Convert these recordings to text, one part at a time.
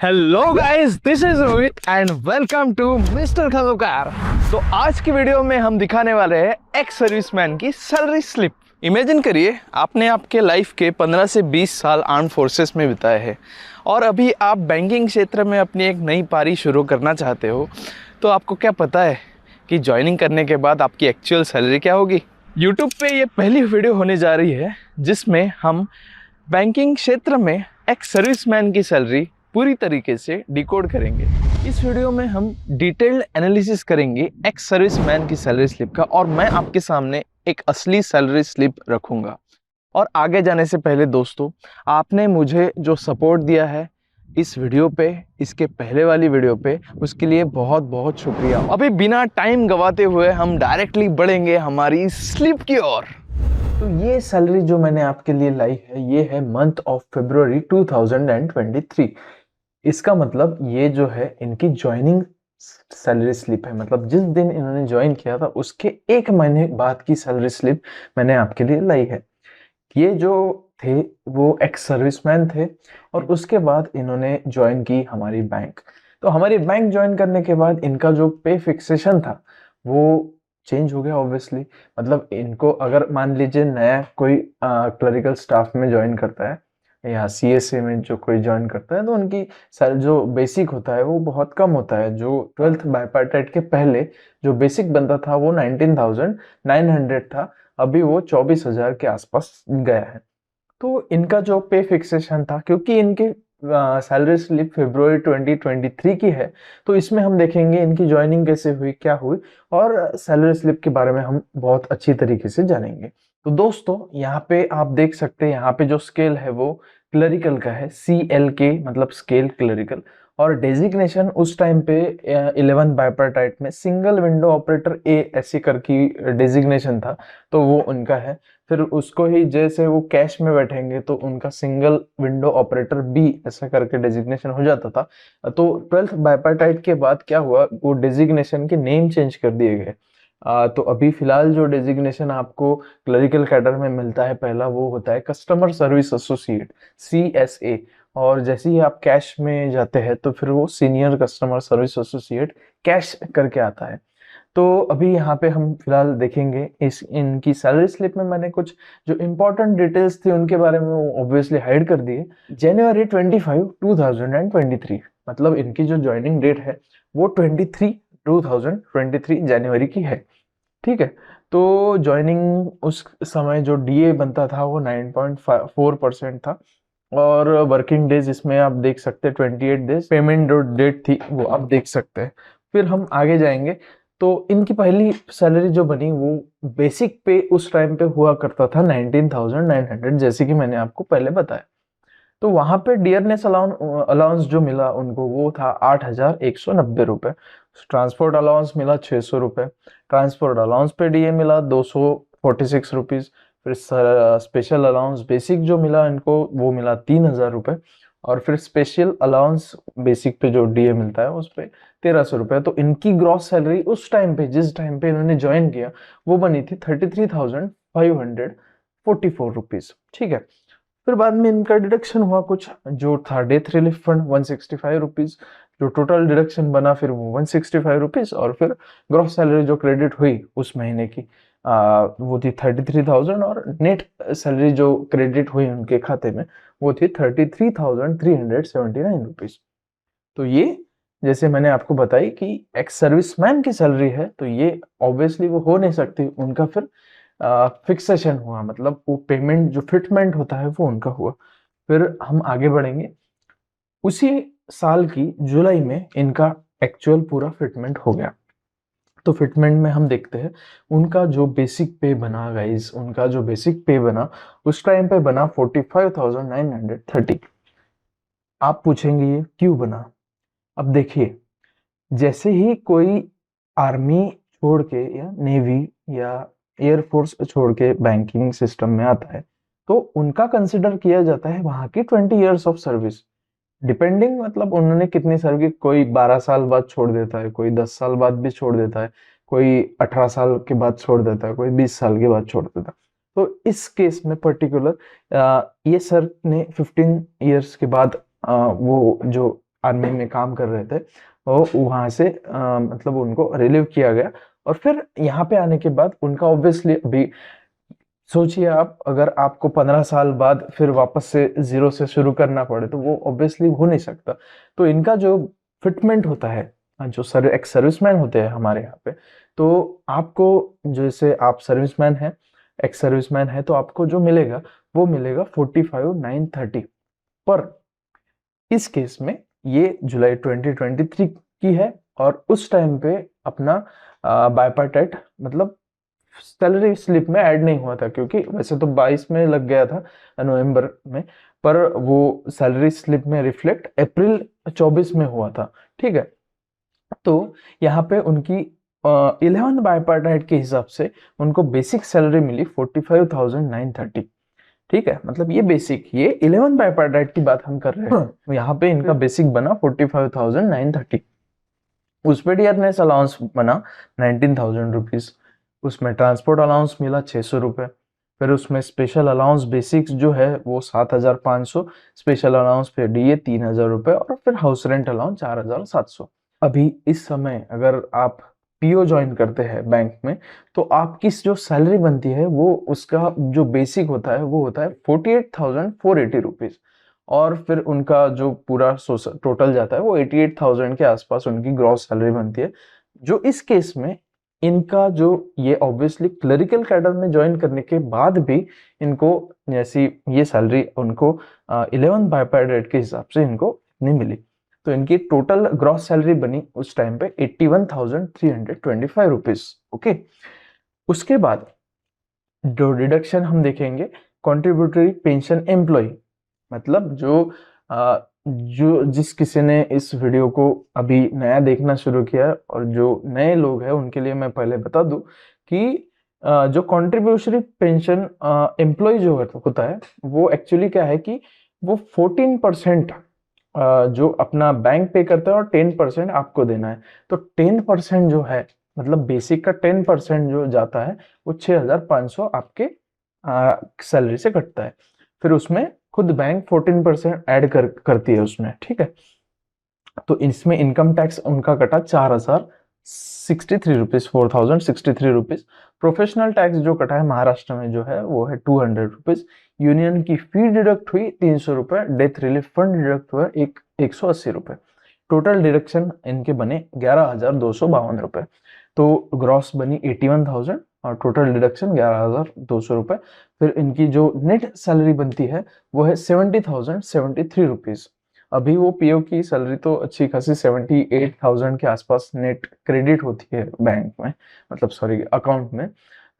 Hello guys, this is Rohit and welcome to mister खलोकार। तो आज की वीडियो में हम दिखाने वाले हैं एक्स सर्विसमैन की सैलरी स्लिप। इमेजिन करिए आपने आपके लाइफ के 15 से 20 साल आर्म फोर्सेस में बिताए हैं और अभी आप बैंकिंग क्षेत्र में अपनी एक नई पारी शुरू करना चाहते हो। तो आपको क्या पता है कि ज्वाइनिंग करने के बाद आपकी एक्चुअल सैलरी क्या होगी? यूट्यूब पे ये पहली वीडियो होने जा रही है जिसमें हम बैंकिंग क्षेत्र में एक्स सर्विसमैन की सैलरी पूरी तरीके से डिकोड करेंगे। इस वीडियो में हम डिटेल्ड एनालिसिस करेंगे एक्स सर्विसमैन की सैलरी स्लिप का और मैं आपके सामने एक असली सैलरी स्लिप रखूंगा। और आगे जाने से पहले दोस्तों, आपने मुझे जो सपोर्ट दिया है इस वीडियो पे, इसके पहले वाली वीडियो पे, उसके लिए बहुत बहुत शुक्रिया। अभी बिना टाइम गवाते हुए हम डायरेक्टली बढ़ेंगे हमारी स्लिप की ओर। तो ये सैलरी जो मैंने आपके लिए लाई है ये है मंथ ऑफ फरवरी 2023। इसका मतलब ये जो है इनकी ज्वाइनिंग सैलरी स्लिप है, मतलब जिस दिन इन्होंने ज्वाइन किया था उसके एक महीने बाद की सैलरी स्लिप मैंने आपके लिए लाई है। ये जो थे वो एक्स सर्विसमैन थे और उसके बाद इन्होंने ज्वाइन की हमारी बैंक। तो हमारी बैंक ज्वाइन करने के बाद इनका जो पे फिक्सेशन था वो चेंज हो गया ऑब्वियसली। मतलब इनको अगर मान लीजिए नया कोई क्लरिकल स्टाफ में ज्वाइन करता है या सीएसए में जो कोई ज्वाइन करता है तो उनकी जो बेसिक होता है वो बहुत कम होता है। जो 12th बाइपार्टाइट के पहले जो बेसिक बनता था वो 19,900 था, अभी वो 24,000 के आसपास गया है। तो इनका जो पे फिक्सेशन था, क्योंकि इनकी सैलरी स्लिप फरवरी 2023 की है, तो इसमें हम देखेंगे इनकी ज्वाइनिंग कैसे हुई, क्या हुई, और सैलरी स्लिप के बारे में हम बहुत अच्छी तरीके से जानेंगे। तो दोस्तों यहाँ पे आप देख सकते हैं, यहाँ पे जो स्केल है वो क्लरिकल का है, CLK मतलब स्केल क्लरिकल। और डेजिग्नेशन उस टाइम पे 11 बाइपार्टाइट में सिंगल विंडो ऑपरेटर ए ऐसी करके डेजिग्नेशन था, तो वो उनका है। फिर उसको ही जैसे वो कैश में बैठेंगे तो उनका सिंगल विंडो ऑपरेटर बी ऐसा करके डेजिग्नेशन हो जाता था। तो 12th बाइपार्टाइट के बाद क्या हुआ, वो डेजिग्नेशन के नेम चेंज कर दिए गए। तो अभी फिलहाल जो डेजिग्नेशन आपको क्लरिकल कैडर में मिलता है पहला वो होता है कस्टमर सर्विस एसोसिएट, CSA। और जैसे ही आप कैश में जाते हैं तो फिर वो senior customer service associate cash करके आता है। तो अभी यहाँ पे हम फिलहाल देखेंगे इस इनकी सैलरी स्लिप में मैंने कुछ जो इंपॉर्टेंट डिटेल्स थी उनके बारे में वो ऑब्वियसली हाइड कर दिए। जनवरी 25 2023 मतलब इनकी जो ज्वाइनिंग डेट है वो 2023 जनवरी की है। ठीक है। तो ज्वाइनिंग उस समय जो डीए बनता था वो 9.4% था और वर्किंग डेज इसमें आप देख सकते हैं 28 डेज। पेमेंट जो डेट थी वो आप देख सकते हैं। फिर हम आगे जाएंगे तो इनकी पहली सैलरी जो बनी वो बेसिक पे उस टाइम पे हुआ करता था 19,900, जैसे कि मैंने आपको पहले बताया। तो वहां पे डियरनेस अलाउंस जो मिला उनको वो था 8,190 रुपए। ट्रांसपोर्ट अलाउंस मिला 600 रुपए। ट्रांसपोर्ट अलाउंस पे डीए मिला 246 रुपीज। फिर स्पेशल अलाउंस बेसिक जो मिला इनको वो मिला 3,000 रुपए। और फिर स्पेशल अलाउंस बेसिक पे जो डीए मिलता है उस पे 1,300 रुपए। तो इनकी ग्रॉस सैलरी उस टाइम पे जिस टाइम पे इन्होंने ज्वाइन किया वो बनी थी 33,544 रुपीज। ठीक है। फिर बाद में इनका डिडक्शन हुआ कुछ जो था डेथ रिलीफ फंड 165 रुपीज। जो टोटल डिडक्शन बना फिर वो 165 रुपीज। और फिर ग्रॉस सैलरी जो क्रेडिट हुई उस महीने की वो थी 33,000। और नेट सैलरी जो क्रेडिट हुई उनके खाते में वो थी 33,379 रुपीज। तो ये जैसे मैंने आपको बताई कि एक्स सर्विसमैन की सैलरी है तो ये ऑब्वियसली वो हो नहीं सकती, उनका फिर फिक्सेशन हुआ, मतलब वो पेमेंट जो फिटमेंट होता है वो उनका हुआ। फिर हम आगे बढ़ेंगे। उसी साल की जुलाई में इनका एक्चुअल पूरा फिटमेंट हो गया। तो फिटमेंट में हम देखते हैं उनका जो बेसिक पे बना गाइस, उनका जो बेसिक पे बना उस टाइम पे बना 45,930। आप पूछेंगे ये क्यों बना? अब देखिए, जैसे ही कोई आर्मी छोड़ के या नेवी या एयरफोर्स छोड़ के बैंकिंग सिस्टम में आता है तो उनका कंसिडर किया जाता है वहां की 20 इयर्स ऑफ सर्विस। डिपेंडिंग मतलब उन्होंने कितनी सर्विस, कोई 12 साल बाद छोड़ देता है, कोई 10 साल बाद भी छोड़ देता है, कोई 18 साल के बाद छोड़ देता है, कोई 20 साल के बाद छोड़ देता है। तो इस केस में पर्टिकुलर ये सर ने 15 इयर्स के बाद वो जो आर्मी में काम कर रहे थे, वो वहां से मतलब उनको रिलीव किया गया। और फिर यहाँ पे आने के बाद उनका ऑब्वियसली अभी सोचिए आप, अगर आपको 15 साल बाद फिर वापस से जीरो से शुरू करना पड़े तो वो ऑब्वियसली हो नहीं सकता। तो इनका जो फिटमेंट होता है, जो एक सर्विसमैन होते हैं हमारे यहाँ पे, तो आपको जैसे आप सर्विसमैन हैं, एक्स सर्विसमैन है, तो आपको जो मिलेगा वो मिलेगा 45,930 पर। इस केस में ये जुलाई 2023 की है, और उस टाइम पे अपना बायपार्टाइट मतलब सैलरी स्लिप में ऐड नहीं हुआ था, क्योंकि वैसे तो 22 में लग गया था नवंबर में, पर वो सैलरी स्लिप में रिफ्लेक्ट अप्रैल 24 में हुआ था। ठीक है, तो यहाँ पे उनकी 11 बायपार्टाइट के हिसाब से उनको बेसिक सैलरी मिली 45,930। ठीक है, मतलब ये बेसिक, ये 11 बायपार्टाइट की बात हम कर रहे हैं। यहाँ पे इनका बेसिक बना 45,930। उस पे डियरनेस अलाउंस बना 19,000 रुपीज। उसमें ट्रांसपोर्ट अलाउंस मिला 600 रुपये। फिर उसमें स्पेशल अलाउंस बेसिक्स जो है वो 7,500, स्पेशल अलाउंस पे डीए 3,000 रुपये, और फिर हाउस रेंट अलाउंस 4,700। अभी इस समय अगर आप पीओ ज्वाइन करते हैं बैंक में, तो आपकी जो सैलरी बनती है वो उसका जो बेसिक होता है वो होता है 48,480 रुपीज, और फिर उनका जो पूरा टोटल जाता है वो 88,000 के आसपास उनकी ग्रॉस सैलरी बनती है। जो इस केस में इनका जो ये ऑब्वियसली क्लरिकल कैडर में ज्वाइन करने के बाद भी इनको जैसी ये सैलरी उनको 11 बायपार्टाइट के हिसाब से इनको नहीं मिली। तो इनकी टोटल ग्रॉस सैलरी बनी उस टाइम पे 81,325 रुपीज। ओके, उसके बाद जो डिडक्शन हम देखेंगे, कॉन्ट्रीब्यूटरी पेंशन एम्प्लॉय, मतलब जो जिस किसी ने इस वीडियो को अभी नया देखना शुरू किया है, और जो नए लोग हैं उनके लिए मैं पहले बता दूं कि जो कॉन्ट्रीब्यूटरी पेंशन एम्प्लॉय जो होता है वो एक्चुअली क्या है कि वो 14% जो अपना बैंक पे करता है और 10% आपको देना है। तो 10% जो है, मतलब बेसिक का 10% जो जाता है वो 6,500 आपके सैलरी से कटता है। फिर उसमें खुद बैंक 14% ऐड करती है उसमें। ठीक है, तो इसमें इनकम टैक्स उनका कटा 4,063 रुपीज, 4,063 रुपीज। प्रोफेशनल टैक्स जो कटा है महाराष्ट्र में जो है वो है 200 रुपीज। यूनियन की फी डिडक्ट हुई 300 रुपए। डेथ रिलीफ फंड डिडक्ट हुआ 180 रुपए। टोटल डिडक्शन इनके बने 11,252 रुपए। तो ग्रॉस बनी 81,000 और टोटल डिडक्शन 11,200 रुपए। फिर इनकी जो नेट सैलरी बनती है वो है 70,073 रुपीज। अभी वो पीओ की सैलरी तो अच्छी खासी 78,000 के आसपास नेट क्रेडिट होती है बैंक में, मतलब सॉरी अकाउंट में।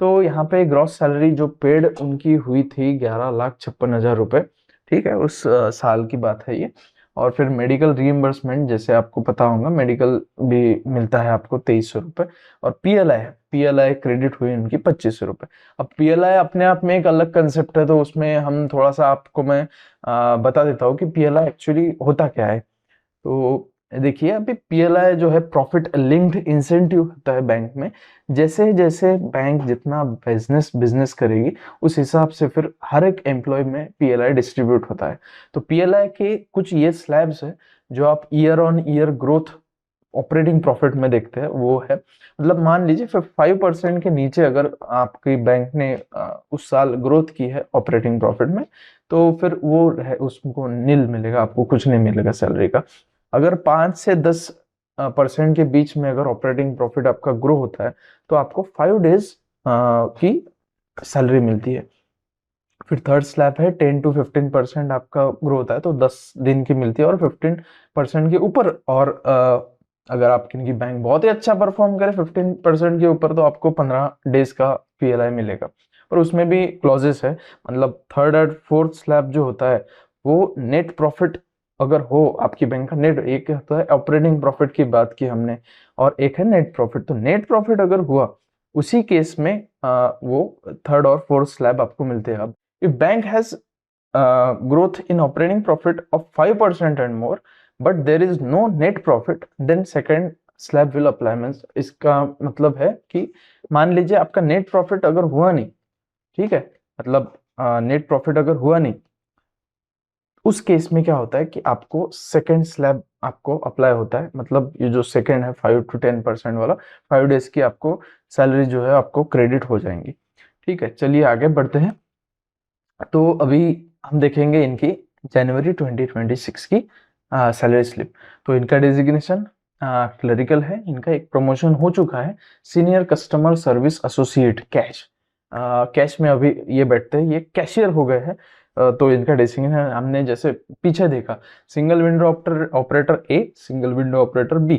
तो यहाँ पे ग्रॉस सैलरी जो पेड उनकी हुई थी 11,56,000 रुपए। ठीक है, उस साल की बात है ये। और फिर मेडिकल रीइंबर्समेंट, जैसे आपको पता होगा मेडिकल भी मिलता है आपको 2,300 रुपए। और पीएलआई क्रेडिट हुई उनकी 2,500 रुपए। अब पीएलआई अपने आप में एक अलग कंसेप्ट है, तो उसमें हम थोड़ा सा आपको मैं बता देता हूँ कि पीएलआई एक्चुअली होता क्या है। तो देखिए, अभी पीएलआई जो है प्रॉफिट लिंक्ड इंसेंटिव होता है बैंक में। जैसे जैसे बैंक जितना बिजनेस करेगी उस हिसाब से फिर हर एक एम्प्लॉय में पीएलआई डिस्ट्रीब्यूट होता है। तो पीएलआई के कुछ ये स्लैब्स है जो आप year on year growth operating profit में देखते हैं, वो है मतलब मान लीजिए 5% के नीचे अगर आपकी बैंक ने उस साल ग्रोथ की है ऑपरेटिंग प्रॉफिट में, तो फिर वो उसको नील मिलेगा, आपको कुछ नहीं मिलेगा सैलरी का। अगर 5 से 10% के बीच में अगर ऑपरेटिंग प्रॉफिट आपका ग्रो होता है तो आपको 5 डेज की सैलरी मिलती है। फिर थर्ड स्लैब है 10 to 15% आपका ग्रो होता है तो 10 दिन की मिलती है, और 15% के ऊपर, और अगर आपकी बैंक बहुत ही अच्छा परफॉर्म करे 15% के ऊपर तो आपको 15 डेज का पीएलआई मिलेगा। पर उसमें भी क्लॉजेस है, मतलब थर्ड और फोर्थ स्लैब जो होता है वो नेट प्रॉफिट अगर हो आपकी बैंक का, नेट एक होता है ऑपरेटिंग प्रॉफिट की बात की हमने, और एक है नेट प्रॉफिट। तो नेट प्रॉफिट अगर हुआ उसी केस में वो थर्ड और फोर्थ स्लैब आपको मिलते हैं। अब if bank has growth in operating profit of 5% and more but there is no net profit then second slab will apply। Means इसका मतलब है कि मान लीजिए आपका नेट प्रॉफिट अगर हुआ नहीं, ठीक है, मतलब नेट प्रॉफिट अगर हुआ नहीं, उस केस में क्या होता है कि आपको सेकंड स्लैब आपको अप्लाई होता है, मतलब ये जो सेकंड है 5 to 10% वाला, 5 डेज की आपको सैलरी जो है आपको क्रेडिट हो जाएंगी। ठीक है, चलिए आगे बढ़ते हैं। तो अभी हम देखेंगे इनकी जनवरी 2026 की सैलरी स्लिप। तो इनका डेजिग्नेशन क्लरिकल है, इनका एक प्रमोशन हो चुका है, senior customer service associate cash. Cash में अभी ये बैठते हैं, ये कैशियर हो गए हैं। तो इनका डेजिग्नेशन हमने जैसे पीछे देखा, सिंगल विंडो ऑपरेटर ए, सिंगल विंडो ऑपरेटर बी।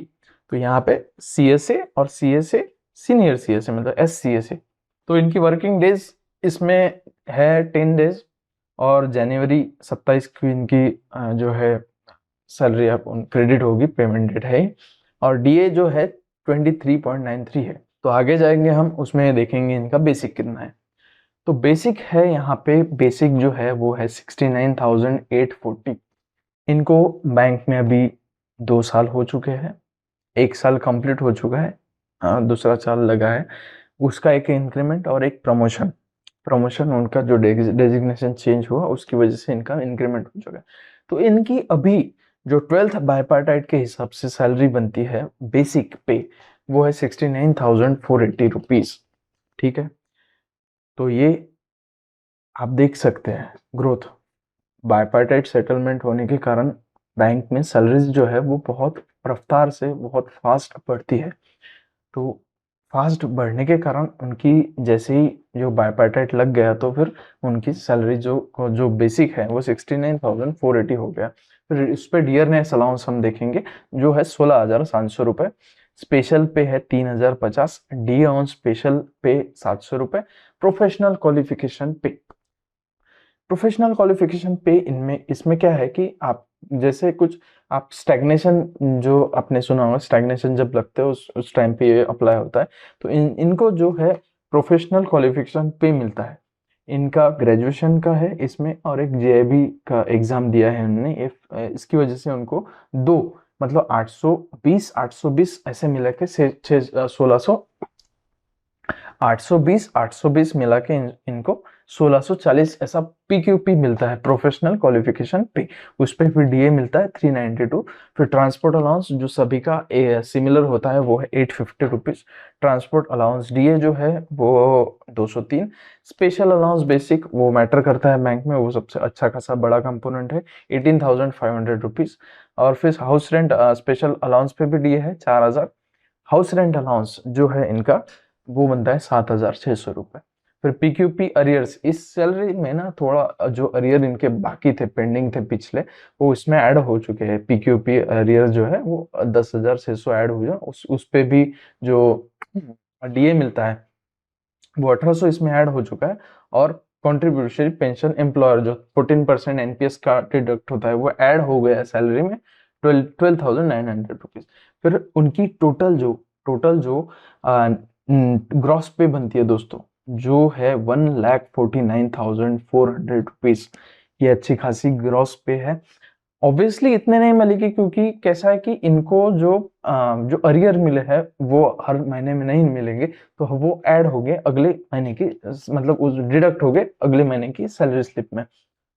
तो यहाँ पे CSA और CSA, सीनियर CSA मतलब SCSA। तो इनकी वर्किंग डेज इसमें है 10 डेज, और जनवरी 27 को इनकी जो है सैलरी आप क्रेडिट होगी, पेमेंट डेट है। और DA जो है 23.93 है। तो आगे जाएंगे हम, उसमें देखेंगे इनका बेसिक कितना है। तो बेसिक है यहाँ पे, बेसिक जो है वो है 69,840। इनको बैंक में अभी 2 साल हो चुके हैं, 1 साल कंप्लीट हो चुका है, दूसरा साल लगा है। उसका एक इंक्रीमेंट और एक प्रमोशन उनका जो डेजिग्नेशन चेंज हुआ उसकी वजह से इनका इंक्रीमेंट हो चुका है। तो इनकी अभी जो 12th बायपार्टाइट के हिसाब से सैलरी बनती है बेसिक पे, वो है 69,480 रुपीज। ठीक है, तो ये आप देख सकते हैं ग्रोथ, बायपार्टाइट सेटलमेंट होने के कारण बैंक में सैलरीज जो है वो बहुत रफ्तार से बहुत फास्ट बढ़ती है। तो फास्ट बढ़ने के कारण उनकी जैसे ही जो बायपार्टाइट लग गया, तो फिर उनकी सैलरी जो जो बेसिक है वो 69,480 हो गया। फिर इस पे डियरनेस अलाउंस हम देखेंगे, जो है 16,700 रुपये। स्पेशल पे है 3,050, डी ऑन स्पेशल पे 700 रुपये। प्रोफेशनल क्वालिफिकेशन पे, प्रोफेशनल क्वालिफिकेशन पे इनमें इसमें क्या है कि आप जैसे कुछ आप स्टैग्नेशन, जो आपने सुना होगा स्टैग्नेशन जब लगते हो उस टाइम पे ये अप्लाई होता है। तो इनको जो है प्रोफेशनल क्वालिफिकेशन पे मिलता है। इनका ग्रेजुएशन का है इसमें, और एक JIB का एग्जाम दिया है उन्होंने, इसकी वजह से उनको दो मतलब 820 ऐसे मिला के 820 मिला के इनको 1640 ऐसा PQP मिलता है, प्रोफेशनल क्वालिफिकेशन पे। उस पर फिर DA मिलता है 392। फिर ट्रांसपोर्ट अलाउंस जो सभी का सिमिलर होता है वो है 850 रुपीज। ट्रांसपोर्ट अलाउंस DA जो है वो 203। स्पेशल अलाउंस बेसिक वो मैटर करता है बैंक में, वो सबसे अच्छा खासा बड़ा कंपोनेंट है, 18,500 रुपीज। और फिर हाउस रेंट स्पेशल अलाउंस पे भी DA है 4,000। हाउस रेंट अलाउंस जो है इनका वो बनता है 7,600 रुपये। फिर PQP अरियर्स, इस सैलरी में ना थोड़ा जो अरियर इनके बाकी थे, पेंडिंग थे पिछले, वो इसमें ऐड हो चुके हैं। PQP अरियर जो है वो 10,600 ऐड हो गया, उस पे भी जो DA मिलता है वो 1,800 इसमें ऐड हो चुका है। और कॉन्ट्रीब्यूटरी पेंशन एम्प्लॉयर जो 14% NPS का डिडक्ट होता है वो ऐड हो गया है सैलरी में, 12,900 रुपीज। फिर उनकी टोटल जो ग्रॉस पे बनती है दोस्तों, जो है 1,49,400 रुपीज। ये अच्छी खासी ग्रॉस पे है। ऑब्वियसली इतने नहीं मिलेगी, क्योंकि कैसा है कि इनको जो अरियर मिले हैं वो हर महीने में नहीं मिलेंगे, तो वो ऐड हो गए अगले महीने की, मतलब उस डिडक्ट हो गए अगले महीने की सैलरी स्लिप में।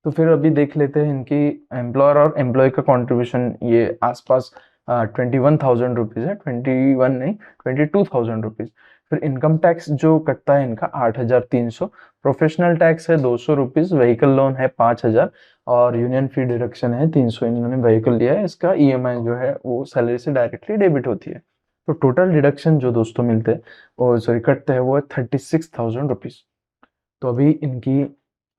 तो फिर अभी देख लेते हैं इनकी एम्प्लॉयर और एम्प्लॉय का कंट्रीब्यूशन, ये आसपास 21,000 रुपीज है, 21 नहीं 22,000 रुपीज। फिर इनकम टैक्स जो कटता है इनका 8,300। प्रोफेशनल टैक्स है 200 रुपीज। व्हीकल लोन है 5,000, और यूनियन फी डिडक्शन है 300। इन्होंने व्हीकल लिया है, इसका EMI जो है वो सैलरी से डायरेक्टली डेबिट होती है। तो टोटल डिडक्शन जो दोस्तों मिलते हैं वो सॉरी कटते हैं वो है 36,000 रुपीज। तो अभी इनकी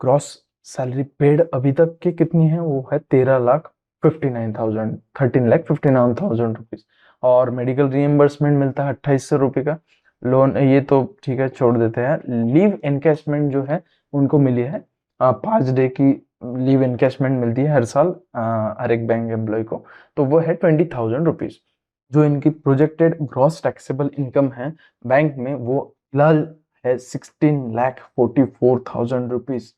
क्रॉस सैलरी पेड अभी तक की कितनी है, वो है 13,59,000 रुपीज। और मेडिकल रीएम्बर्समेंट मिलता है 2,800 रुपये का। लोन ये तो ठीक है, छोड़ देते हैं। लीव एनकैशमेंट जो है उनको मिली है 5 डे की लीव एनकैशमेंट मिलती है हर साल हर एक बैंक एम्प्लॉय को, तो वो है 20,000 रुपीज। जो इनकी प्रोजेक्टेड ग्रॉस टैक्सेबल इनकम है बैंक में वो फिलहाल है 16,44,000 रुपीज।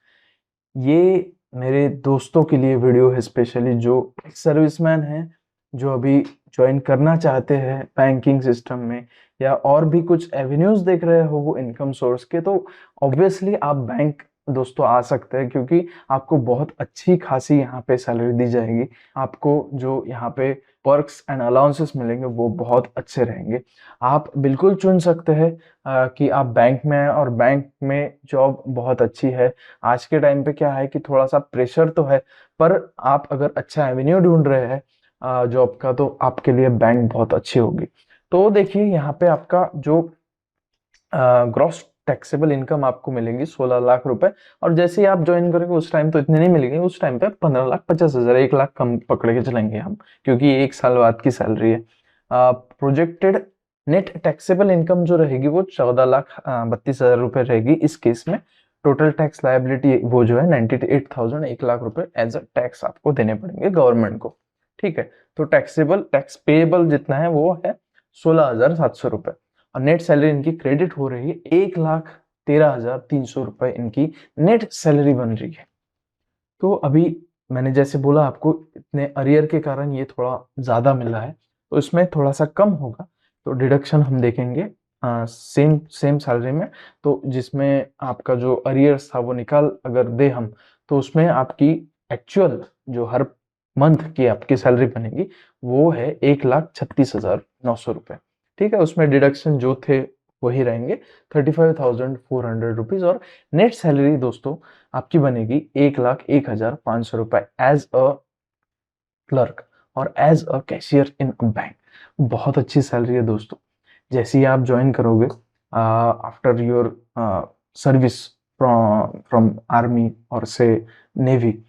ये मेरे दोस्तों के लिए वीडियो है, स्पेशली जो सर्विसमैन हैं, जो अभी ज्वाइन करना चाहते हैं बैंकिंग सिस्टम में, या और भी कुछ एवेन्यूज देख रहे हो वो इनकम सोर्स के। तो ऑब्वियसली आप बैंक दोस्तों आ सकते हैं, क्योंकि आपको बहुत अच्छी खासी यहाँ पे सैलरी दी जाएगी। आपको जो यहाँ पे पर्क्स एंड अलाउंसेस मिलेंगे वो बहुत अच्छे रहेंगे। आप बिल्कुल चुन सकते हैं कि आप बैंक में हैं और बैंक में जॉब बहुत अच्छी है। आज के टाइम पे क्या है कि थोड़ा सा प्रेशर तो है, पर आप अगर अच्छा एवेन्यू ढूंढ रहे हैं जॉब का, तो आपके लिए बैंक बहुत अच्छी होगी। तो देखिए यहाँ पे आपका जो ग्रॉस टैक्सेबल इनकम आपको मिलेंगी 16 लाख रुपए, और जैसे ही आप ज्वाइन करेंगे उस टाइम तो इतने नहीं मिलेंगे, उस टाइम पे 15,50,000, 1 लाख कम पकड़ के चलेंगे हम, क्योंकि ये 1 साल बाद की सैलरी है। प्रोजेक्टेड नेट टैक्सेबल इनकम जो रहेगी वो 14,32,000 रुपए रहेगी इस केस में। टोटल टैक्स लायबिलिटी वो जो है 98,000, 1 लाख रुपए एज अ टैक्स आपको देने पड़ेंगे गवर्नमेंट को। ठीक है, तो टैक्सेबल टैक्स पेएबल जितना है वो है 16,700 रुपए, और नेट सैलरी इनकी क्रेडिट हो रही है 1,13,300 रुपए इनकी नेट सैलरी बन रही है। तो अभी मैंने जैसे बोला आपको, इतने अरियर के कारण ये थोड़ा ज्यादा मिल रहा है, तो इसमें थोड़ा सा कम होगा। तो डिडक्शन हम देखेंगे सेम सेम सैलरी में, तो जिसमें आपका जो अरियर्स था वो निकाल अगर दे हम, तो उसमें आपकी एक्चुअल जो हर मंथ की आपकी सैलरी बनेगी वो है 1,36,900 रुपए। ठीक है, उसमें डिडक्शन जो थे वही रहेंगे 35,400 रुपीज, और नेट सैलरी दोस्तों आपकी बनेगी 1,01,500 रुपए एज अ क्लर्क और as a cashier in a bank. बहुत अच्छी सैलरी है दोस्तों। जैसे ही आप ज्वाइन करोगे after your service from army और से navy,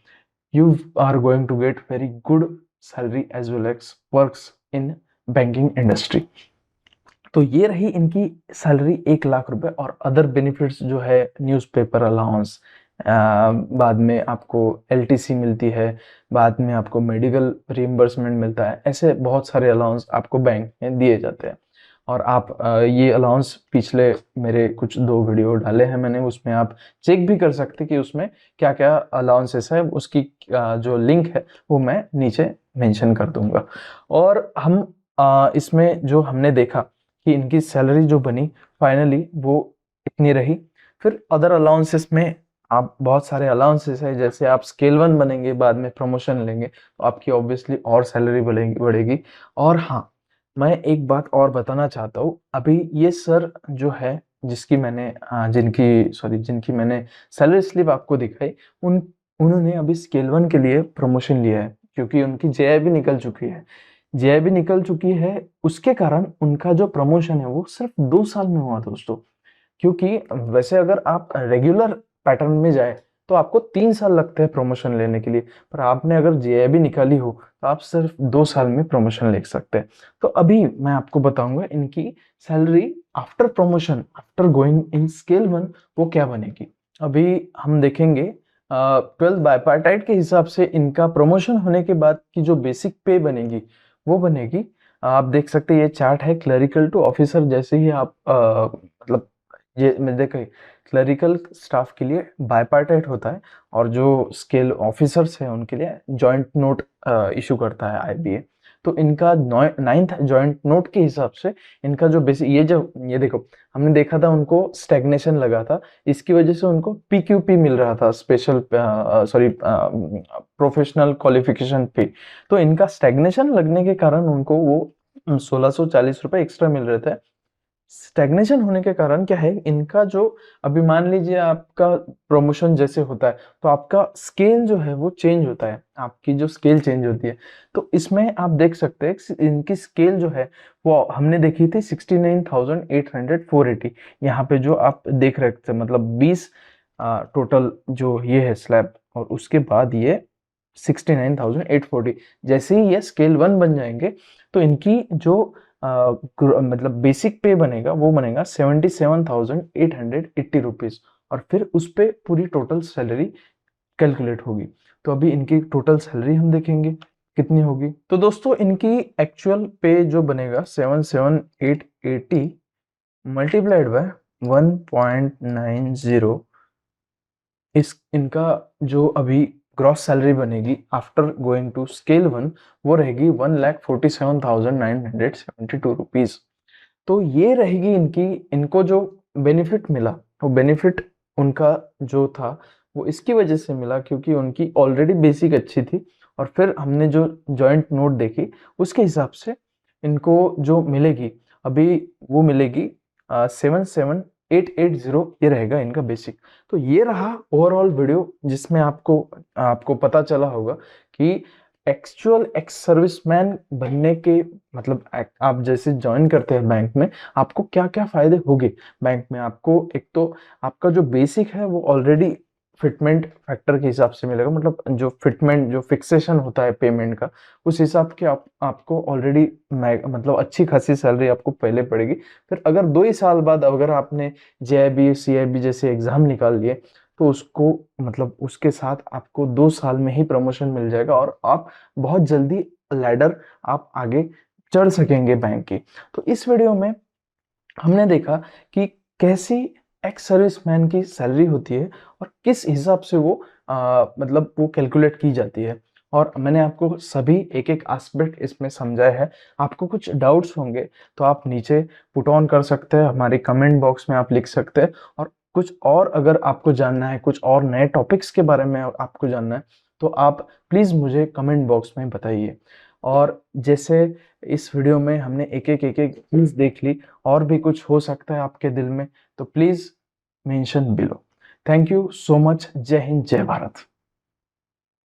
you are going to get very good salary as well as perks in banking industry। तो ये रही इनकी सैलरी 1 लाख रुपए, और अदर बेनिफिट्स जो है न्यूज़पेपर अलाउंस, बाद में आपको एलटीसी मिलती है, बाद में आपको मेडिकल रिइंबर्समेंट मिलता है, ऐसे बहुत सारे अलाउंस आपको बैंक में दिए जाते हैं। और आप ये अलाउंस पिछले मेरे कुछ 2 वीडियो डाले हैं मैंने, उसमें आप चेक भी कर सकते कि उसमें क्या क्या अलाउंसेस है, उसकी जो लिंक है वो मैं नीचे मेंशन कर दूंगा। और हम इसमें जो हमने देखा कि इनकी सैलरी जो बनी फाइनली वो इतनी रही। फिर अदर अलाउंसेस में आप बहुत सारे अलाउंसेस है, जैसे आप स्केल 1 बनेंगे, बाद में प्रमोशन लेंगे, तो आपकी ऑब्वियसली और सैलरी बढ़ेगी। और हाँ, मैं एक बात और बताना चाहता हूँ, अभी ये सर जो है जिनकी मैंने सैलरी स्लिप आपको दिखाई, उन्होंने अभी स्केल 1 के लिए प्रमोशन लिया है, क्योंकि उनकी जेआईबी निकल चुकी है। जेआईबी निकल चुकी है, उसके कारण उनका जो प्रमोशन है वो सिर्फ 2 साल में हुआ दोस्तों। क्योंकि वैसे अगर आप रेगुलर पैटर्न में जाए तो आपको 3 साल लगते हैं प्रमोशन लेने के लिए, पर आपने अगर जेआईबी निकाली हो तो आप सिर्फ 2 साल में प्रमोशन ले सकते हैं। तो अभी मैं आपको बताऊंगा इनकी salary after promotion, after going in scale 1 वो क्या बनेगी। अभी हम देखेंगे 12th बायपार्टाइट के हिसाब से इनका प्रमोशन होने के बाद की जो बेसिक पे बनेगी वो बनेगी, आप देख सकते हैं ये चार्ट है क्लरिकल टू ऑफिसर। जैसे ही आप मतलब ये मैं देखे क्लरिकल स्टाफ के लिए बायपार्टाइट होता है, और जो स्केल ऑफिसर्स हैं उनके लिए जॉइंट नोट इशू करता है आईबीए। तो इनका 9th जॉइंट नोट के हिसाब से इनका जो बेसिक ये देखो, हमने देखा था उनको स्टैग्नेशन लगा था, इसकी वजह से उनको पीक्यूपी मिल रहा था, स्पेशल प्रोफेशनल क्वालिफिकेशन पे। तो इनका स्टैग्नेशन लगने के कारण उनको वो 1640 रुपए एक्स्ट्रा मिल रहे थे। स्टैग्नेशन होने के कारण क्या है, इनका जो अभी मान लीजिए आपका प्रमोशन जैसे होता है तो आपका स्केल जो है वो चेंज होता है, आपकी जो स्केल चेंज होती है। तो इसमें आप देख सकते हैं इनकी स्केल जो है वो हमने देखी थी 69,800 यहाँ पे जो आप देख रहे थे, मतलब 20 टोटल जो ये है स्लैब, और उसके बाद ये 69,840। जैसे ही ये स्केल 1 बन जाएंगे तो इनकी जो मतलब बेसिक पे बनेगा वो बनेगा 77,880 रुपीज, और फिर उस पे पूरी टोटल सैलरी कैलकुलेट होगी। तो अभी इनकी टोटल सैलरी हम देखेंगे कितनी होगी। तो दोस्तों इनकी एक्चुअल पे जो बनेगा 77,880 मल्टीप्लाइड बाय 1.90, इनका जो अभी ग्रॉस सैलरी बनेगी आफ्टर गोइंग टू स्केल 1 वो रहेगी 1,47,972 रुपीज। तो ये रहेगी इनको जो बेनिफिट मिला, वो बेनिफिट उनका जो था वो इसकी वजह से मिला क्योंकि उनकी ऑलरेडी बेसिक अच्छी थी, और फिर हमने जो जॉइंट नोट देखी उसके हिसाब से इनको जो मिलेगी अभी वो मिलेगी 77880, ये रहेगा इनका बेसिक। तो ये रहा ओवरऑल वीडियो जिसमें आपको आपको पता चला होगा कि एक्चुअल एक्स सर्विसमैन बनने के मतलब आप जैसे ज्वाइन करते हैं बैंक में आपको क्या क्या फायदे होंगे। बैंक में आपको एक तो आपका जो बेसिक है वो ऑलरेडी फिटमेंट फैक्टर के हिसाब से मिलेगा, मतलब जो फिटमेंट जो फिक्सेशन होता है पेमेंट का उस हिसाब के आपको ऑलरेडी मतलब अच्छी खासी सैलरी आपको पहले पड़ेगी। फिर अगर 2 ही साल बाद अगर आपने जेआईबी सीआईबी जैसे एग्जाम निकाल लिए तो उसको मतलब उसके साथ आपको 2 साल में ही प्रमोशन मिल जाएगा और आप बहुत जल्दी लैडर आप आगे चढ़ सकेंगे बैंक की। तो इस वीडियो में हमने देखा कि कैसी एक्स सर्विसमैन की सैलरी होती है और किस हिसाब से वो मतलब वो कैलकुलेट की जाती है, और मैंने आपको सभी एक एक एस्पेक्ट इसमें समझाया है। आपको कुछ डाउट्स होंगे तो आप नीचे पुट ऑन कर सकते हैं, हमारे कमेंट बॉक्स में आप लिख सकते हैं, और कुछ और अगर आपको जानना है, कुछ और नए टॉपिक्स के बारे में आपको जानना है तो आप प्लीज़ मुझे कमेंट बॉक्स में बताइए। और जैसे इस वीडियो में हमने एक एक चीज़ देख ली, और भी कुछ हो सकता है आपके दिल में तो please mention below. Thank you so much. जय हिंद, जय भारत।